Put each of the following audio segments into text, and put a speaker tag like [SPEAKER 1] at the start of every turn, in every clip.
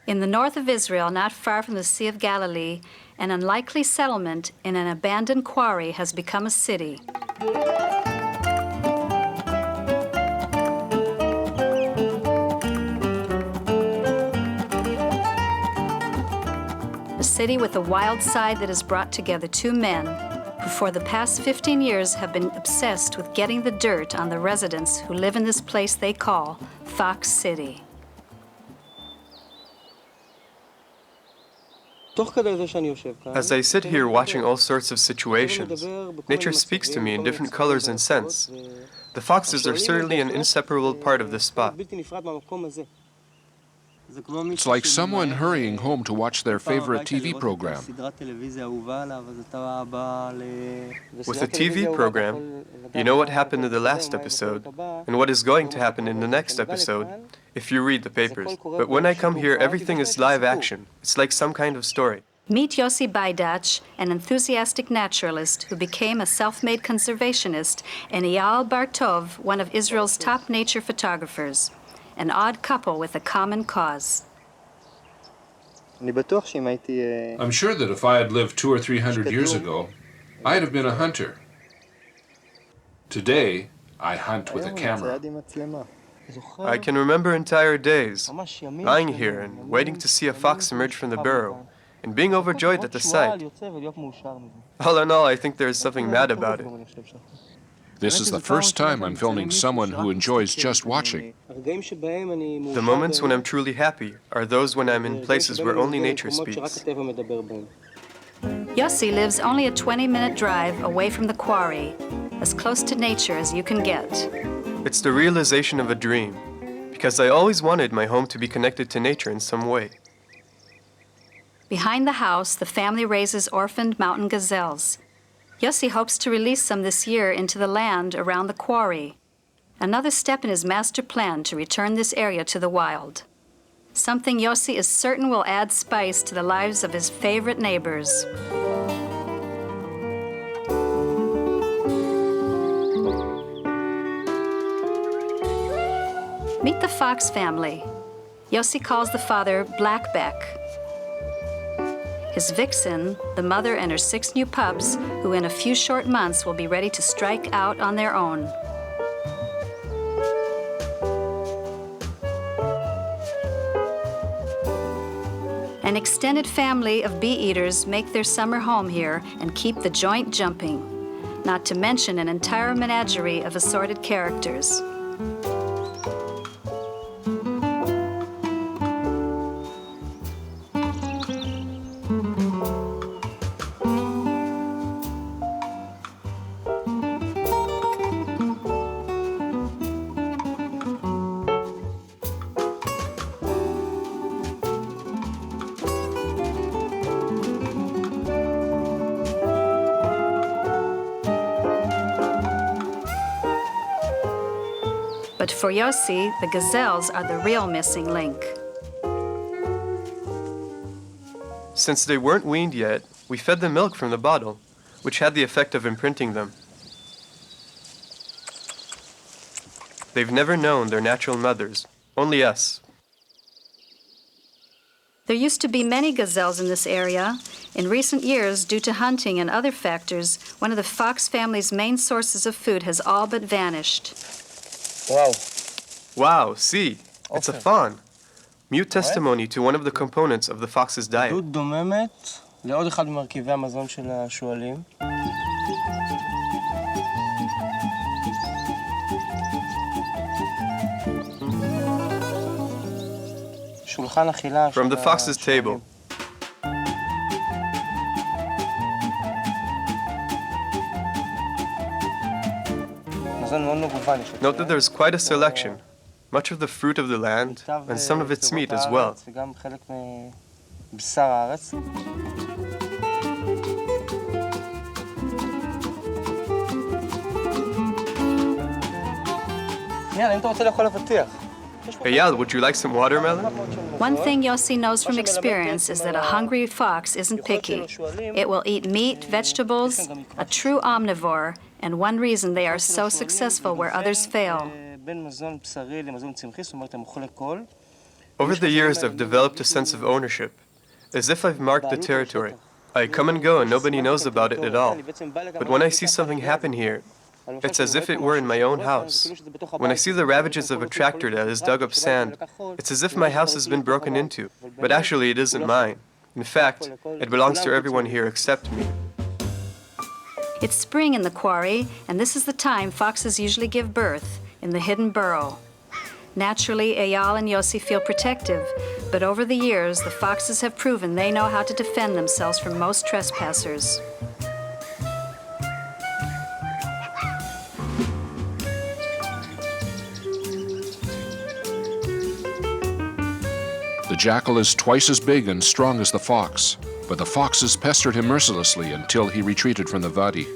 [SPEAKER 1] In the north of Israel, not far from the Sea of Galilee, an unlikely settlement in an abandoned quarry has become a city. A city with a wild side that has brought together two men who for the past 15 years have been obsessed with getting the dirt on the residents who live in this place they call Fox City.
[SPEAKER 2] As I sit here watching all sorts of situations, nature speaks to me in different colors and scents. The foxes are certainly an inseparable part of this spot.
[SPEAKER 3] It's like someone hurrying home to watch their favorite TV program.
[SPEAKER 2] With a TV program, you know what happened in the last episode and what is going to happen in the next episode if you read the papers. But when I come here, everything is live action. It's like some kind of story.
[SPEAKER 1] Meet Yossi Baidach, an enthusiastic naturalist who became a self-made conservationist, and Eyal Bar-Tov, one of Israel's top nature photographers. An odd couple with a common cause.
[SPEAKER 3] I'm sure that if I had lived 200 or 300 years ago, I'd have been a hunter. Today, I hunt with a camera.
[SPEAKER 2] I can remember entire days, lying here and waiting to see a fox emerge from the burrow, and being overjoyed at the sight. All in all, I think there is something mad about it.
[SPEAKER 3] This is the first time I'm filming someone who enjoys just watching.
[SPEAKER 2] The moments when I'm truly happy are those when I'm in places where only nature speaks.
[SPEAKER 1] Yossi lives only a 20-minute drive away from the quarry, as close to nature as you can get.
[SPEAKER 2] It's the realization of a dream, because I always wanted my home to be connected to nature in some way.
[SPEAKER 1] Behind the house, the family raises orphaned mountain gazelles. Yossi hopes to release some this year into the land around the quarry, another step in his master plan to return this area to the wild. Something Yossi is certain will add spice to the lives of his favorite neighbors. Meet the Fox family. Yossi calls the father Blackback. His vixen, the mother and her 6 new pups, who in a few short months will be ready to strike out on their own. An extended family of bee-eaters make their summer home here and keep the joint jumping, not to mention an entire menagerie of assorted characters. But for Yossi, the gazelles are the real missing link.
[SPEAKER 2] Since they weren't weaned yet, we fed them milk from the bottle, which had the effect of imprinting them. They've never known their natural mothers, only us.
[SPEAKER 1] There used to be many gazelles in this area. In recent years, due to hunting and other factors, one of the Fox family's main sources of food has all but vanished.
[SPEAKER 2] Wow, see, it's a fawn. Mute testimony to one of the components of the fox's diet.
[SPEAKER 4] לעוד אחד ממרכיבי המזון של השועלים. שולחן אכילה של
[SPEAKER 2] From the fox's table.
[SPEAKER 4] מזון מאוד מגוון.
[SPEAKER 2] Note that there's quite a selection, much of the fruit of the land, and some of its meat as well.
[SPEAKER 4] וגם חלק מבשר הארץ.
[SPEAKER 2] Eyal, would you like some watermelon?
[SPEAKER 1] One thing Yossi knows from experience is that a hungry fox isn't picky. It will eat meat, vegetables, a true omnivore, and one reason they are so successful where others fail.
[SPEAKER 2] Over the years, I've developed a sense of ownership, as if I've marked the territory. I come and go and nobody knows about it at all. But when I see something happen here, it's as if it were in my own house. When I see the ravages of a tractor that has dug up sand, it's as if my house has been broken into. But actually, it isn't mine. In fact, it belongs to everyone here except me.
[SPEAKER 1] It's spring in the quarry, and this is the time foxes usually give birth, in the hidden burrow. Naturally, Eyal and Yossi feel protective, but over the years, the foxes have proven they know how to defend themselves from most trespassers.
[SPEAKER 3] The jackal is twice as big and strong as the fox, but the foxes pestered him mercilessly until he retreated from the wadi.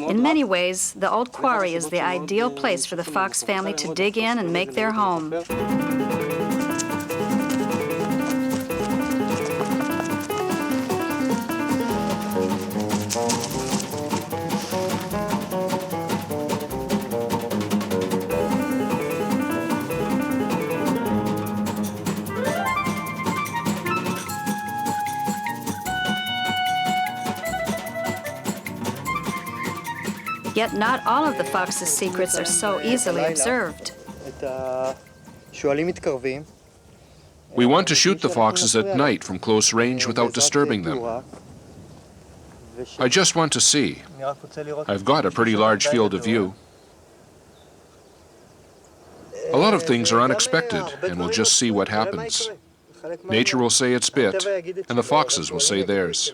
[SPEAKER 1] In many ways, the old quarry is the ideal place for the fox family to dig in and make their home. Yet not all of the fox's secrets are so easily observed.
[SPEAKER 3] We want to shoot the foxes at night from close range without disturbing them. I just want to see. I've got a pretty large field of view. A lot of things are unexpected, and we'll just see what happens. Nature will say its bit, and the foxes will say theirs.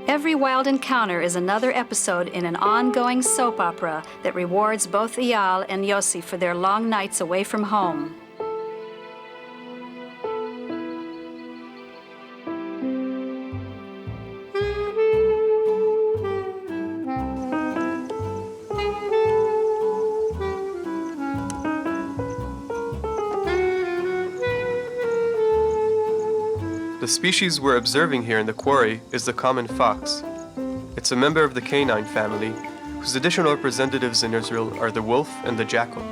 [SPEAKER 1] Every wild encounter is another episode in an ongoing soap opera that rewards both Eyal and Yossi for their long nights away from home.
[SPEAKER 2] The species we're observing here in the quarry is the common fox. It's a member of the canine family, whose additional representatives in Israel are the wolf and the jackal.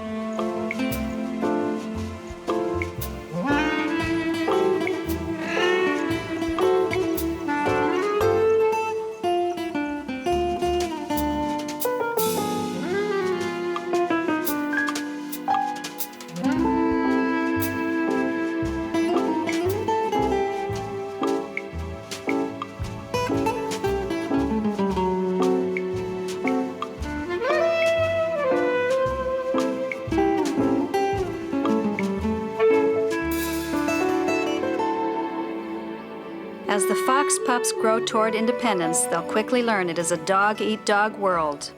[SPEAKER 1] As the fox pups grow toward independence, they'll quickly learn it is a dog-eat-dog world.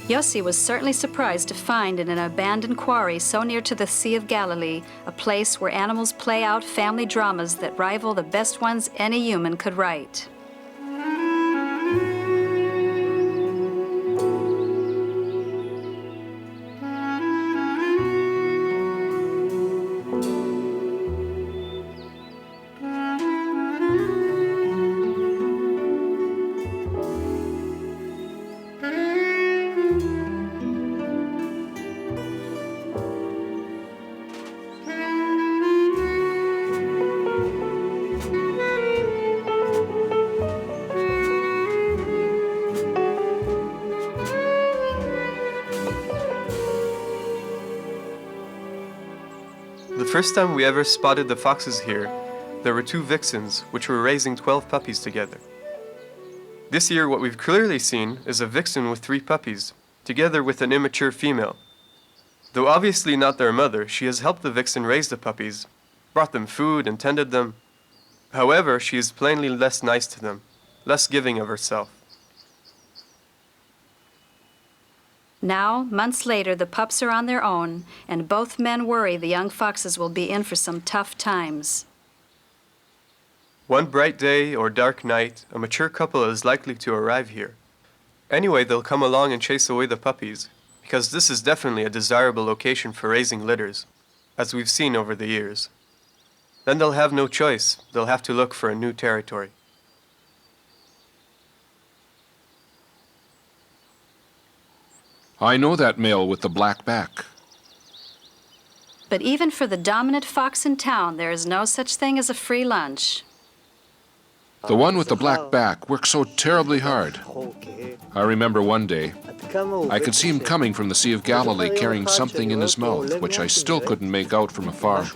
[SPEAKER 1] Yossi was certainly surprised to find in an abandoned quarry so near to the Sea of Galilee a place where animals play out family dramas that rival the best ones any human could write.
[SPEAKER 2] The first time we ever spotted the foxes here, there were two vixens which were raising 12 puppies together. This year what we've clearly seen is a vixen with 3 puppies, together with an immature female. Though obviously not their mother, she has helped the vixen raise the puppies, brought them food and tended them. However, she is plainly less nice to them, less giving of herself.
[SPEAKER 1] Now, months later, the pups are on their own, and both men worry the young foxes will be in for some tough times.
[SPEAKER 2] One bright day or dark night, a mature couple is likely to arrive here. Anyway, they'll come along and chase away the puppies, because this is definitely a desirable location for raising litters, as we've seen over the years. Then they'll have no choice. They'll have to look for a new territory.
[SPEAKER 3] I know that male with the black back.
[SPEAKER 1] But even for the dominant fox in town, there is no such thing as a free lunch.
[SPEAKER 3] The one with the black back works so terribly hard. I remember one day, I could see him coming from the Sea of Galilee carrying something in his mouth, which I still couldn't make out from afar.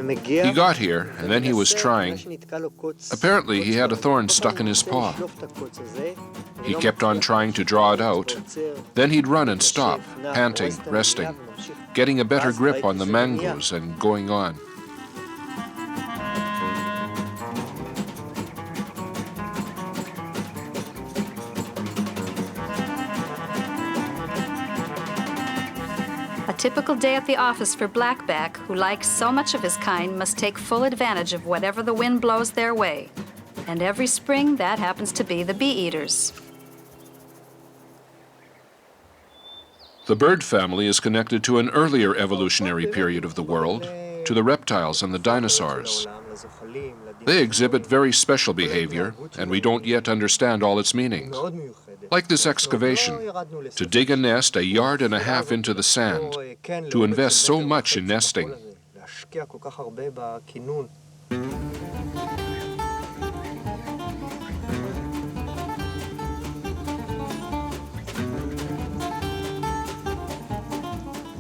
[SPEAKER 3] He got here, and then he was trying. Apparently, he had a thorn stuck in his paw. He kept on trying to draw it out. Then he'd run and stop, panting, resting, getting a better grip on the mangoes and going on.
[SPEAKER 1] A typical day at the office for Blackback, who likes so much of his kind, must take full advantage of whatever the wind blows their way. And every spring, that happens to be the bee-eaters.
[SPEAKER 3] The bird family is connected to an earlier evolutionary period of the world, to the reptiles and the dinosaurs. They exhibit very special behavior, and we don't yet understand all its meanings. Like this excavation, to dig a nest 1.5 yards into the sand, to invest so much in nesting.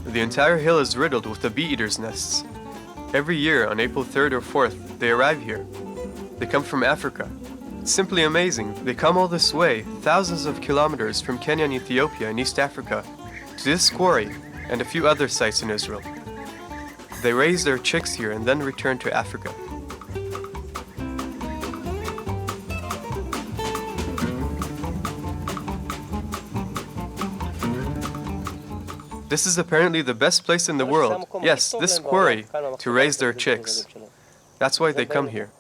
[SPEAKER 2] The entire hill is riddled with the bee-eaters' nests. Every year, on April 3rd or 4th, they arrive here. They come from Africa. It's simply amazing. They come all this way, thousands of kilometers from Kenya and Ethiopia in East Africa, to this quarry and a few other sites in Israel. They raise their chicks here and then return to Africa. This is apparently the best place in the world, yes, this quarry, to raise their chicks. That's why they come here.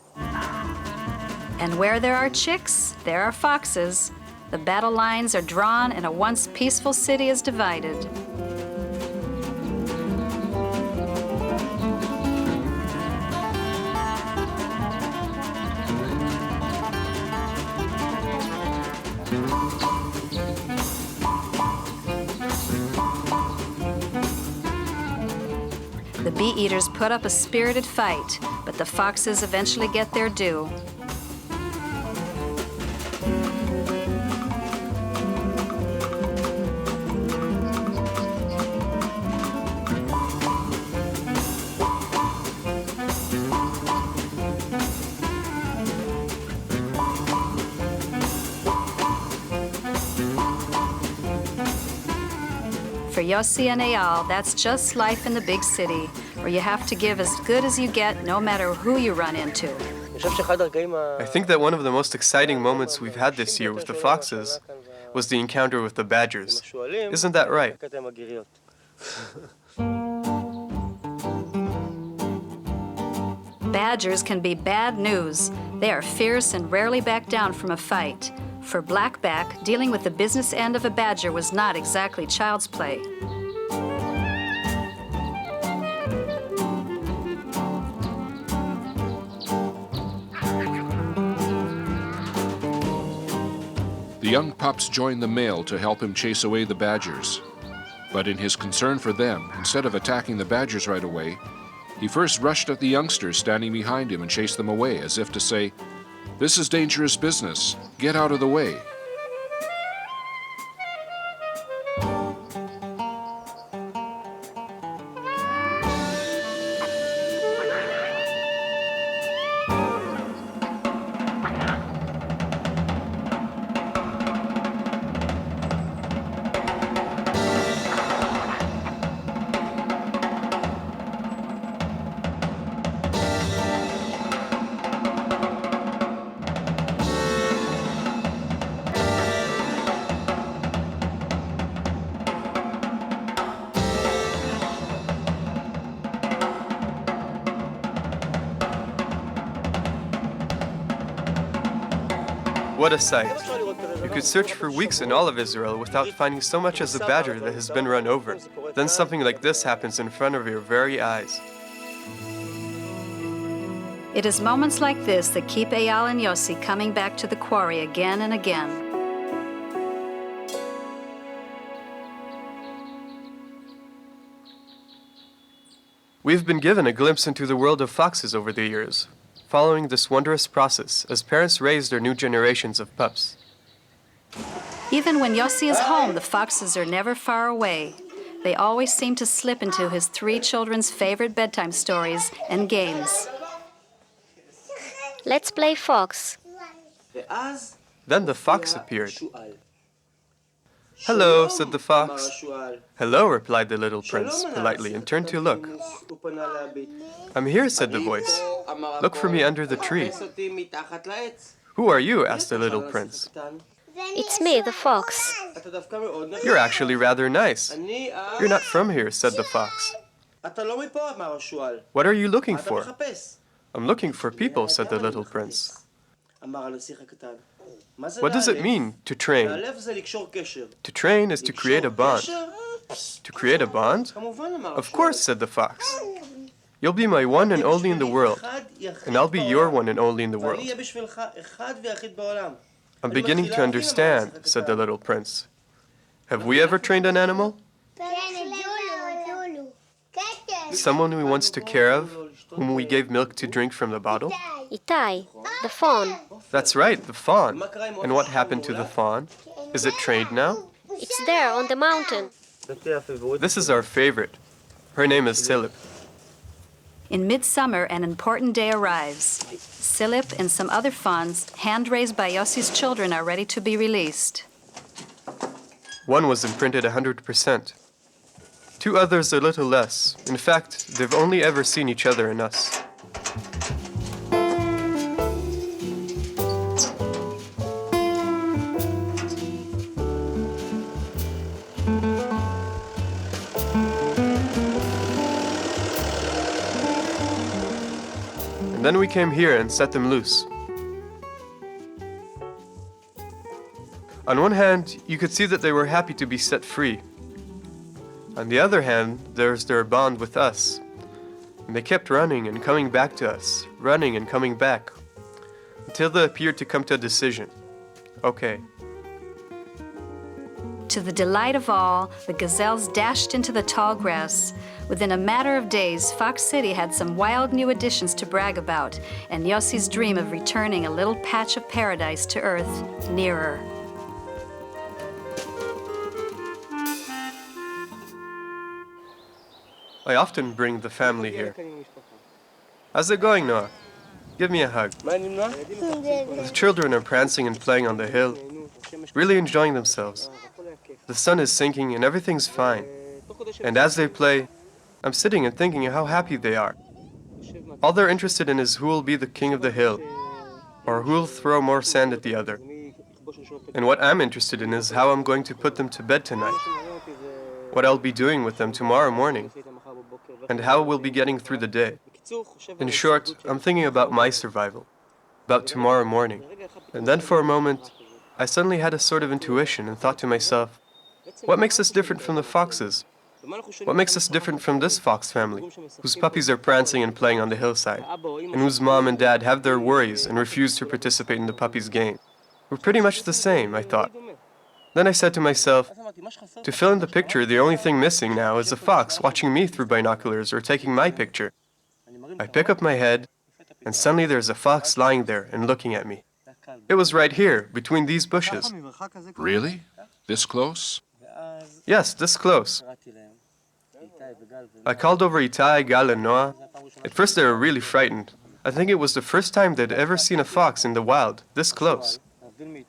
[SPEAKER 1] And where there are chicks, there are foxes. The battle lines are drawn and a once peaceful city is divided. The bee-eaters put up a spirited fight, but the foxes eventually get their due. For Yossi and Eyal, that's just life in the big city, where you have to give as good as you get no matter who you run into.
[SPEAKER 2] I think that one of the most exciting moments we've had this year with the foxes was the encounter with the badgers. Isn't that right?
[SPEAKER 1] Badgers can be bad news. They are fierce and rarely back down from a fight. For Blackback, dealing with the business end of a badger was not exactly child's play.
[SPEAKER 3] The young pups join the male to help him chase away the badgers. But in his concern for them, instead of attacking the badgers right away, he first rushed at the youngsters standing behind him and chased them away, as if to say, "This is dangerous business. Get out of the way."
[SPEAKER 2] What a sight. You could search for weeks in all of Israel without finding so much as a badger that has been run over. Then something like this happens in front of your very eyes.
[SPEAKER 1] It is moments like this that keep Eyal and Yossi coming back to the quarry again and again.
[SPEAKER 2] We've been given a glimpse into the world of foxes over the years, following this wondrous process as parents raise their new generations of pups.
[SPEAKER 1] Even when Yossi is home, the foxes are never far away. They always seem to slip into his 3 children's favorite bedtime stories and games.
[SPEAKER 5] Let's play fox.
[SPEAKER 2] Then the fox appeared. "Hello," said the fox. "Hello," replied the little prince politely and turned to look. "I'm here," said the voice. "Look for me under the tree." "Who are you?" asked the little prince.
[SPEAKER 5] It's me, the fox.
[SPEAKER 2] "You're actually rather nice. You're not from here," said the fox. "What are you looking for?" "I'm looking for people," said the little prince. "What does it mean, to train?" "To train is to create a bond." "To create a bond?" "Of course," said the fox. "You'll be my one and only in the world, and I'll be your one and only in the world." "I'm beginning to understand," said the little prince. "Have we ever trained an animal? Someone we once took care of, whom we gave milk to drink from the bottle?"
[SPEAKER 5] Itai, the fawn.
[SPEAKER 2] "That's right, the fawn. And what happened to the fawn? Is it trained now?"
[SPEAKER 5] It's there on the mountain.
[SPEAKER 2] "This is our favorite. Her name is Silip."
[SPEAKER 1] In midsummer, an important day arrives. Silip and some other fawns, hand-raised by Yossi's children, are ready to be released.
[SPEAKER 2] One was imprinted 100%. 2 others a little less. In fact, they've only ever seen each other and us. And then we came here and set them loose. On one hand, you could see that they were happy to be set free. On the other hand, there's their bond with us. And they kept running and coming back to us, running and coming back, until they appeared to come to a decision. Okay.
[SPEAKER 1] To the delight of all, the gazelles dashed into the tall grass. Within a matter of days, Fox City had some wild new additions to brag about, and Yossi's dream of returning a little patch of paradise to earth nearer.
[SPEAKER 2] I often bring the family here. How's it going, Noah? Give me a hug. The children are prancing and playing on the hill, really enjoying themselves. The sun is sinking and everything's fine. And as they play, I'm sitting and thinking how happy they are. All they're interested in is who will be the king of the hill, or who will throw more sand at the other. And what I'm interested in is how I'm going to put them to bed tonight, what I'll be doing with them tomorrow morning, and how we'll be getting through the day. In short, I'm thinking about my survival, about tomorrow morning. And then for a moment, I suddenly had a sort of intuition and thought to myself, what makes us different from the foxes? What makes us different from this fox family, whose puppies are prancing and playing on the hillside, and whose mom and dad have their worries and refuse to participate in the puppies' game? We're pretty much the same, I thought. Then I said to myself, to fill in the picture, the only thing missing now is a fox watching me through binoculars or taking my picture. I pick up my head, and suddenly there's a fox lying there and looking at me. It was right here, between these bushes.
[SPEAKER 3] Really? This close?
[SPEAKER 2] Yes, this close. I called over Itai, Gal, and Noah. At first they were really frightened. I think it was the first time they'd ever seen a fox in the wild, this close.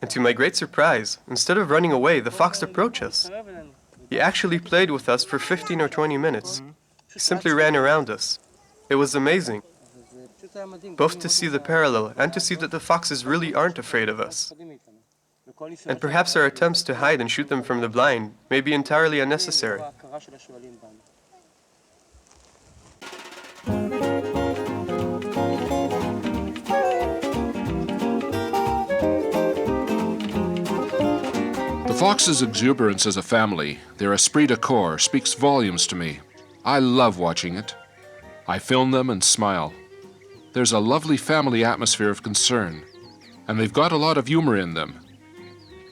[SPEAKER 2] And to my great surprise, instead of running away, the fox approached us. He actually played with us for 15 or 20 minutes. He simply ran around us. It was amazing, both to see the parallel and to see that the foxes really aren't afraid of us. And perhaps our attempts to hide and shoot them from the blind may be entirely unnecessary.
[SPEAKER 3] fox's exuberance as a family, their esprit de corps, speaks volumes to me. I love watching it. I film them and smile. There's a lovely family atmosphere of concern, and they've got a lot of humor in them.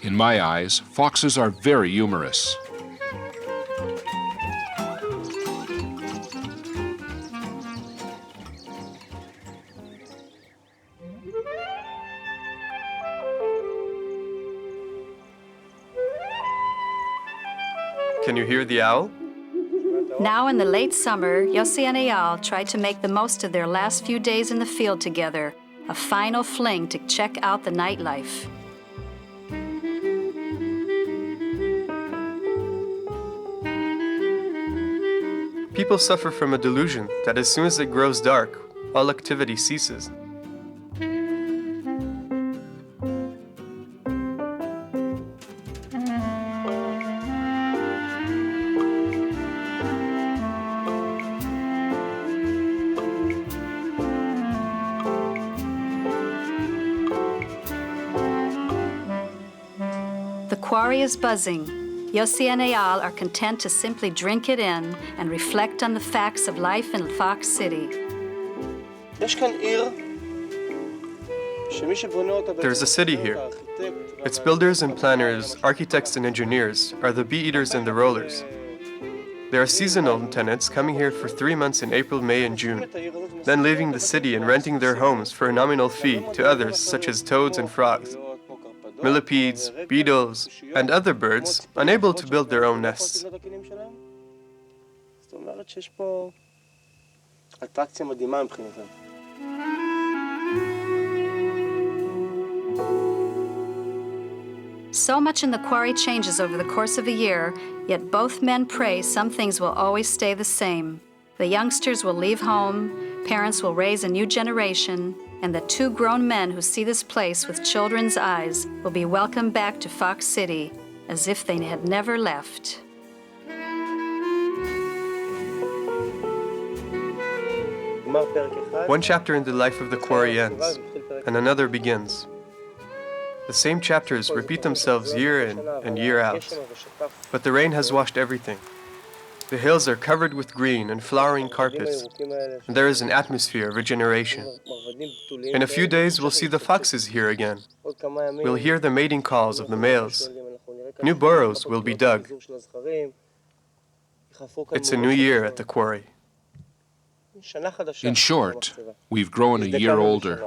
[SPEAKER 3] In my eyes, foxes are very humorous.
[SPEAKER 2] Can you hear the owl?
[SPEAKER 1] Now in the late summer, Yossi and Eyal tried to make the most of their last few days in the field together, a final fling to check out the nightlife.
[SPEAKER 2] People suffer from a delusion that as soon as it grows dark, all activity ceases.
[SPEAKER 1] The quarry is buzzing. Yossi and Eyal are content to simply drink it in and reflect on the facts of life in Fox City.
[SPEAKER 2] There's a city here. Its builders and planners, architects and engineers are the bee-eaters and the rollers. There are seasonal tenants coming here for 3 months in April, May, and June, then leaving the city and renting their homes for a nominal fee to others such as toads and frogs, millipedes, beetles, and other birds unable to build their own nests.
[SPEAKER 1] So much in the quarry changes over the course of a year, yet both men pray some things will always stay the same. The youngsters will leave home, parents will raise a new generation, and the two grown men who see this place with children's eyes will be welcomed back to Fox City as if they had never left.
[SPEAKER 2] One chapter in the life of the quarry ends, and another begins. The same chapters repeat themselves year in and year out, but the rain has washed everything. The hills are covered with green and flowering carpets, and there is an atmosphere of regeneration. In a few days, we'll see the foxes here again. We'll hear the mating calls of the males. New burrows will be dug. It's a new year at the quarry.
[SPEAKER 3] In short, we've grown a year older.